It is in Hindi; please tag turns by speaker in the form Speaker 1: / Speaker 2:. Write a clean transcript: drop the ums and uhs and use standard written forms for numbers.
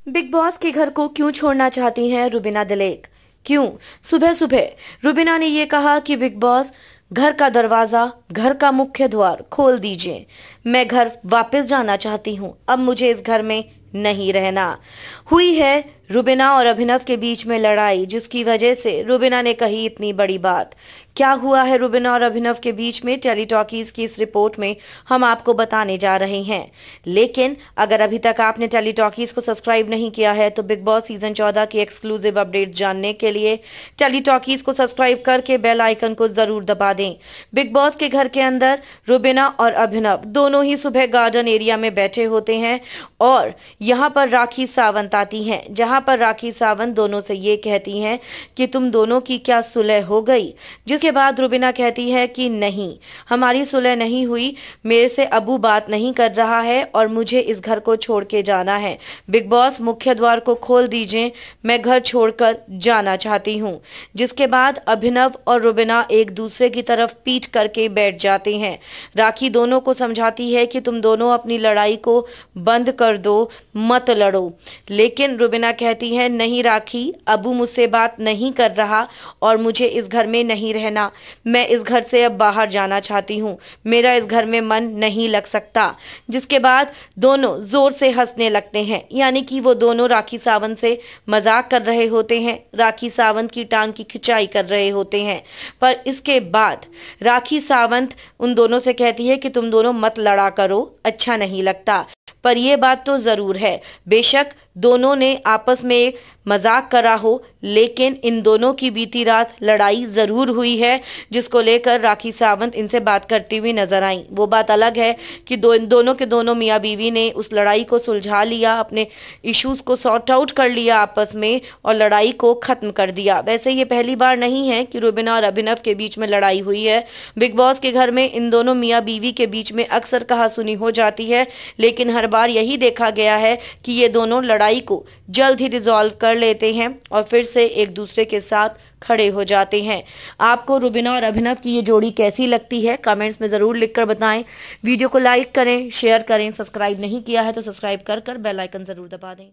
Speaker 1: बिग बॉस के घर को क्यों छोड़ना चाहती हैं रुबीना दिलेक? क्यों? सुबह सुबह रुबीना ने ये कहा कि बिग बॉस घर का दरवाजा, घर का मुख्य द्वार खोल दीजिए। मैं घर वापस जाना चाहती हूँ। अब मुझे इस घर में नहीं रहना। हुई है रुबीना और अभिनव के बीच में लड़ाई, जिसकी वजह से रुबीना ने कही इतनी बड़ी बात। क्या हुआ है रुबीना और अभिनव के बीच में, टेली टॉकीज की इस रिपोर्ट में हम आपको बताने जा रहे हैं। लेकिन अगर अभी तक आपने टेली टॉकीज को सब्सक्राइब नहीं किया है तो बिग बॉस सीजन 14 की एक्सक्लूसिव अपडेट जानने के लिए टेली टॉकीज को सब्सक्राइब करके बेल आइकन को जरूर दबा दें। बिग बॉस के घर के अंदर रुबीना और अभिनव दोनों ही सुबह गार्डन एरिया में बैठे होते हैं और यहाँ पर राखी सावंत आती हैं, जहां पर राखी सावंत दोनों से ये कहती हैं कि तुम दोनों की क्या सुलह हो गई। जिसके बाद रुबीना कहती है कि नहीं, हमारी सुलह नहीं हुई, मेरे से अबू बात नहीं कर रहा है और मुझे इस घर को छोड़ के जाना है। बिग बॉस मुख्य द्वार को खोल दीजिए, मैं घर छोड़कर जाना चाहती हूँ। जिसके बाद अभिनव और रुबीना एक दूसरे की तरफ पीठ करके बैठ जाते हैं। राखी दोनों को समझाती है कि तुम दोनों अपनी लड़ाई को बंद कर दो, मत लड़ो। लेकिन रुबीना कहती है नहीं राखी, अबू मुझसे बात नहीं कर रहा और मुझे इस घर में नहीं रहना। मैं इस घर से अब बाहर जाना चाहती हूँ, मेरा इस घर में मन नहीं लग सकता। जिसके बाद दोनों जोर से हंसने लगते हैं, यानी कि वो दोनों राखी सावंत से मजाक कर रहे होते हैं, राखी सावंत की टांग की खिंचाई कर रहे होते हैं। पर इसके बाद राखी सावंत उन दोनों से कहती है कि तुम दोनों मत लड़ा करो, अच्छा नहीं लगता। पर यह बात तो जरूर है, बेशक दोनों ने आपस में एक मजाक करा हो, लेकिन इन दोनों की बीती रात लड़ाई जरूर हुई है, जिसको लेकर राखी सावंत इनसे बात करती हुई नजर आई। वो बात अलग है कि दोनों के दोनों मियाँ बीवी ने उस लड़ाई को सुलझा लिया, अपने इश्यूज को सॉर्ट आउट कर लिया आपस में और लड़ाई को खत्म कर दिया। वैसे ये पहली बार नहीं है कि रुबीना और अभिनव के बीच में लड़ाई हुई है। बिग बॉस के घर में इन दोनों मियाँ बीवी के बीच में अक्सर कहासुनी हो जाती है, लेकिन हर बार यही देखा गया है कि ये दोनों लड़ाई को जल्द ही रिजॉल्व कर लेते हैं और फिर से एक दूसरे के साथ खड़े हो जाते हैं। आपको रुबीना और अभिनव की ये जोड़ी कैसी लगती है, कमेंट्स में जरूर लिखकर बताएं। वीडियो को लाइक करें, शेयर करें, सब्सक्राइब नहीं किया है तो सब्सक्राइब कर बेल आइकन जरूर दबा दें।